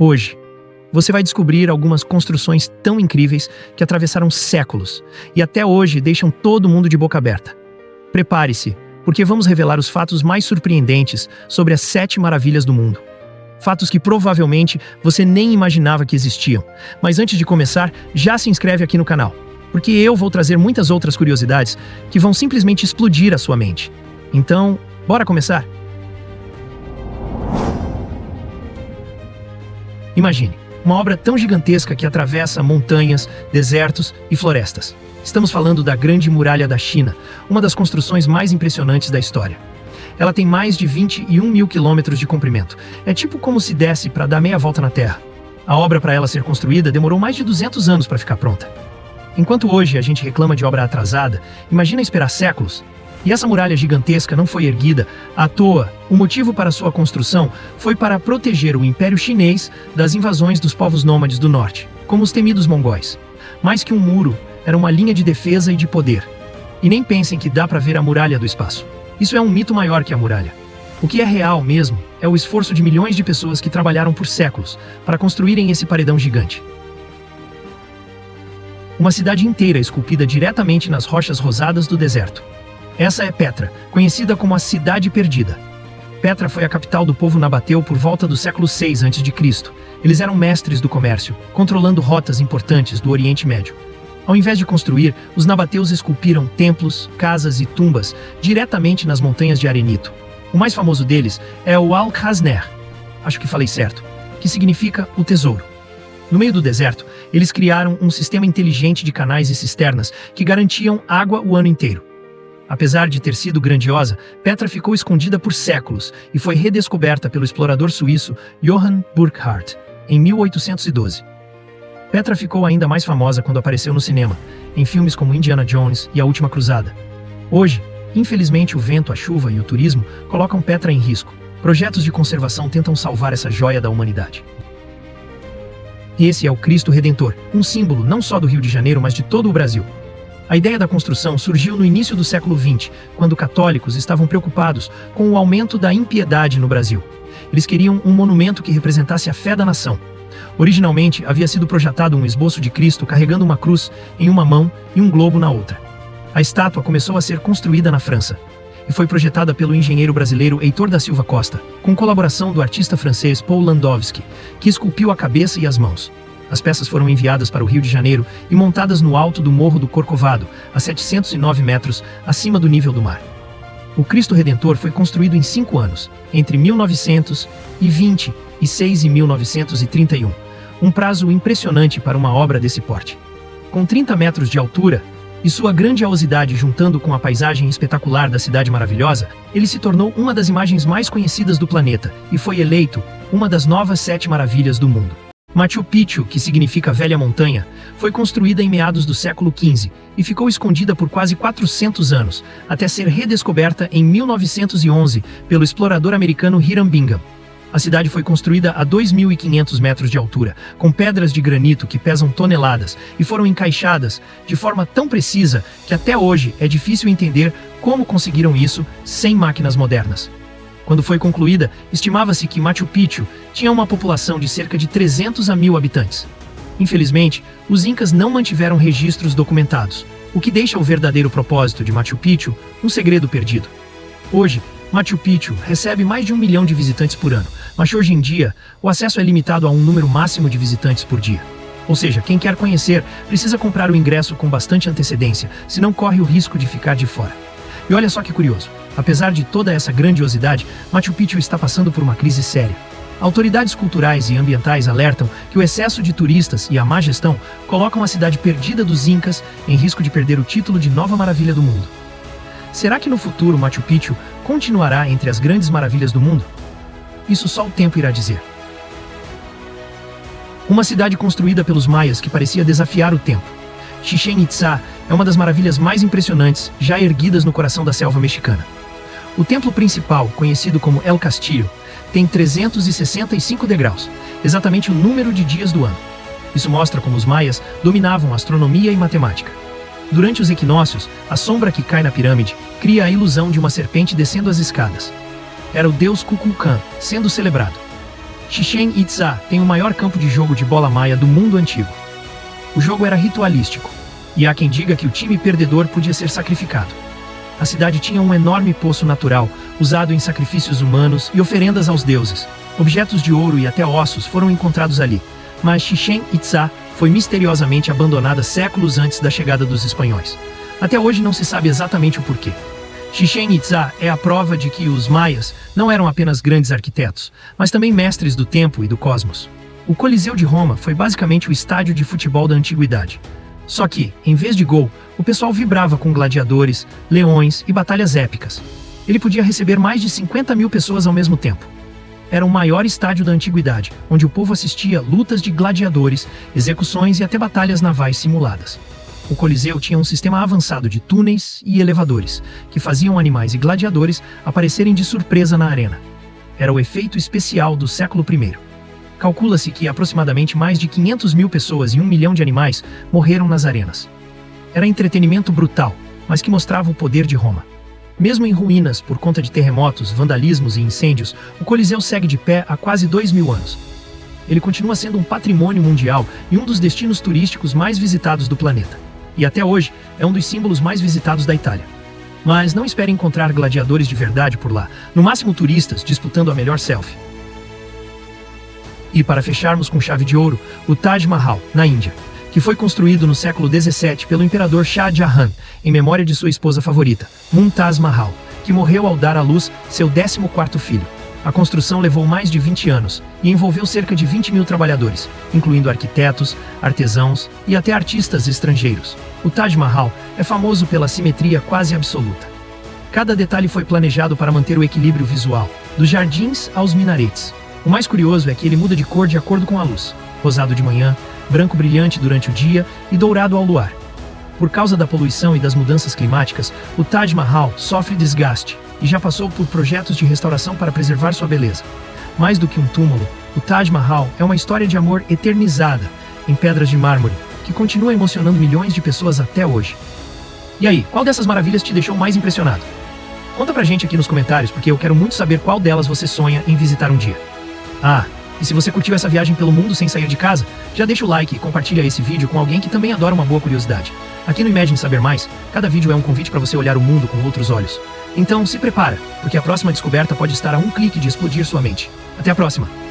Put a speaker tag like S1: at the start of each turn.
S1: Hoje, você vai descobrir algumas construções tão incríveis que atravessaram séculos e até hoje deixam todo mundo de boca aberta. Prepare-se, porque vamos revelar os fatos mais surpreendentes sobre as 7 maravilhas do mundo. Fatos que provavelmente você nem imaginava que existiam. Mas antes de começar, já se inscreve aqui no canal, porque eu vou trazer muitas outras curiosidades que vão simplesmente explodir a sua mente. Então, bora começar? Imagine, uma obra tão gigantesca que atravessa montanhas, desertos e florestas. Estamos falando da Grande Muralha da China, uma das construções mais impressionantes da história. Ela tem mais de 21 mil quilômetros de comprimento. É tipo como se desse para dar meia volta na Terra. A obra, para ela ser construída, demorou mais de 200 anos para ficar pronta. Enquanto hoje a gente reclama de obra atrasada, imagina esperar séculos. E essa muralha gigantesca não foi erguida à toa. O motivo para sua construção foi para proteger o Império Chinês das invasões dos povos nômades do norte, como os temidos mongóis. Mais que um muro, era uma linha de defesa e de poder. E nem pensem que dá para ver a muralha do espaço. Isso é um mito maior que a muralha. O que é real mesmo é o esforço de milhões de pessoas que trabalharam por séculos para construírem esse paredão gigante. Uma cidade inteira esculpida diretamente nas rochas rosadas do deserto. Essa é Petra, conhecida como a Cidade Perdida. Petra foi a capital do povo nabateu por volta do século 6 a.C. Eles eram mestres do comércio, controlando rotas importantes do Oriente Médio. Ao invés de construir, os nabateus esculpiram templos, casas e tumbas diretamente nas montanhas de arenito. O mais famoso deles é o Al-Khazner, acho que falei certo, que significa o tesouro. No meio do deserto, eles criaram um sistema inteligente de canais e cisternas que garantiam água o ano inteiro. Apesar de ter sido grandiosa, Petra ficou escondida por séculos e foi redescoberta pelo explorador suíço Johann Burckhardt em 1812. Petra ficou ainda mais famosa quando apareceu no cinema, em filmes como Indiana Jones e A Última Cruzada. Hoje, infelizmente, o vento, a chuva e o turismo colocam Petra em risco. Projetos de conservação tentam salvar essa joia da humanidade. Esse é o Cristo Redentor, um símbolo não só do Rio de Janeiro, mas de todo o Brasil. A ideia da construção surgiu no início do século XX, quando católicos estavam preocupados com o aumento da impiedade no Brasil. Eles queriam um monumento que representasse a fé da nação. Originalmente, havia sido projetado um esboço de Cristo carregando uma cruz em uma mão e um globo na outra. A estátua começou a ser construída na França e foi projetada pelo engenheiro brasileiro Heitor da Silva Costa, com colaboração do artista francês Paul Landowski, que esculpiu a cabeça e as mãos. As peças foram enviadas para o Rio de Janeiro e montadas no alto do Morro do Corcovado, a 709 metros acima do nível do mar. O Cristo Redentor foi construído em 5 anos, entre 1926 e 1931, um prazo impressionante para uma obra desse porte. Com 30 metros de altura e sua grandiosidade juntando com a paisagem espetacular da Cidade Maravilhosa, ele se tornou uma das imagens mais conhecidas do planeta e foi eleito uma das novas 7 maravilhas do mundo. Machu Picchu, que significa Velha Montanha, foi construída em meados do século XV e ficou escondida por quase 400 anos, até ser redescoberta em 1911 pelo explorador americano Hiram Bingham. A cidade foi construída a 2.500 metros de altura, com pedras de granito que pesam toneladas e foram encaixadas de forma tão precisa que até hoje é difícil entender como conseguiram isso sem máquinas modernas. Quando foi concluída, estimava-se que Machu Picchu tinha uma população de cerca de 300 a 1.000 habitantes. Infelizmente, os incas não mantiveram registros documentados, o que deixa o verdadeiro propósito de Machu Picchu um segredo perdido. Hoje, Machu Picchu recebe mais de 1 milhão de visitantes por ano, mas hoje em dia, o acesso é limitado a um número máximo de visitantes por dia. Ou seja, quem quer conhecer precisa comprar o ingresso com bastante antecedência, senão corre o risco de ficar de fora. E olha só que curioso, apesar de toda essa grandiosidade, Machu Picchu está passando por uma crise séria. Autoridades culturais e ambientais alertam que o excesso de turistas e a má gestão colocam a cidade perdida dos Incas em risco de perder o título de nova maravilha do mundo. Será que no futuro Machu Picchu continuará entre as grandes maravilhas do mundo? Isso só o tempo irá dizer. Uma cidade construída pelos maias que parecia desafiar o tempo. Chichén Itzá é uma das maravilhas mais impressionantes já erguidas no coração da selva mexicana. O templo principal, conhecido como El Castillo, tem 365 degraus, exatamente o número de dias do ano. Isso mostra como os maias dominavam astronomia e matemática. Durante os equinócios, a sombra que cai na pirâmide cria a ilusão de uma serpente descendo as escadas. Era o deus Kukulcán sendo celebrado. Chichén Itzá tem o maior campo de jogo de bola maia do mundo antigo. O jogo era ritualístico, e há quem diga que o time perdedor podia ser sacrificado. A cidade tinha um enorme poço natural, usado em sacrifícios humanos e oferendas aos deuses. Objetos de ouro e até ossos foram encontrados ali, mas Chichén Itzá foi misteriosamente abandonada séculos antes da chegada dos espanhóis. Até hoje não se sabe exatamente o porquê. Chichén Itzá é a prova de que os maias não eram apenas grandes arquitetos, mas também mestres do tempo e do cosmos. O Coliseu de Roma foi basicamente o estádio de futebol da antiguidade. Só que, em vez de gol, o pessoal vibrava com gladiadores, leões e batalhas épicas. Ele podia receber mais de 50 mil pessoas ao mesmo tempo. Era o maior estádio da antiguidade, onde o povo assistia a lutas de gladiadores, execuções e até batalhas navais simuladas. O Coliseu tinha um sistema avançado de túneis e elevadores, que faziam animais e gladiadores aparecerem de surpresa na arena. Era o efeito especial do século I. Calcula-se que aproximadamente mais de 500 mil pessoas e 1 milhão de animais morreram nas arenas. Era entretenimento brutal, mas que mostrava o poder de Roma. Mesmo em ruínas por conta de terremotos, vandalismos e incêndios, o Coliseu segue de pé há quase 2000 anos. Ele continua sendo um patrimônio mundial e um dos destinos turísticos mais visitados do planeta. E até hoje é um dos símbolos mais visitados da Itália. Mas não espere encontrar gladiadores de verdade por lá, no máximo turistas disputando a melhor selfie. E para fecharmos com chave de ouro, o Taj Mahal, na Índia, que foi construído no século XVII pelo imperador Shah Jahan, em memória de sua esposa favorita, Mumtaz Mahal, que morreu ao dar à luz seu 14º filho. A construção levou mais de 20 anos e envolveu cerca de 20 mil trabalhadores, incluindo arquitetos, artesãos e até artistas estrangeiros. O Taj Mahal é famoso pela simetria quase absoluta. Cada detalhe foi planejado para manter o equilíbrio visual, dos jardins aos minaretes. O mais curioso é que ele muda de cor de acordo com a luz: rosado de manhã, branco brilhante durante o dia e dourado ao luar. Por causa da poluição e das mudanças climáticas, o Taj Mahal sofre desgaste e já passou por projetos de restauração para preservar sua beleza. Mais do que um túmulo, o Taj Mahal é uma história de amor eternizada, em pedras de mármore, que continua emocionando milhões de pessoas até hoje. E aí, qual dessas maravilhas te deixou mais impressionado? Conta pra gente aqui nos comentários, porque eu quero muito saber qual delas você sonha em visitar um dia. Ah, e se você curtiu essa viagem pelo mundo sem sair de casa, já deixa o like e compartilha esse vídeo com alguém que também adora uma boa curiosidade. Aqui no Imagine Saber Mais, cada vídeo é um convite para você olhar o mundo com outros olhos. Então se prepara, porque a próxima descoberta pode estar a um clique de explodir sua mente. Até a próxima!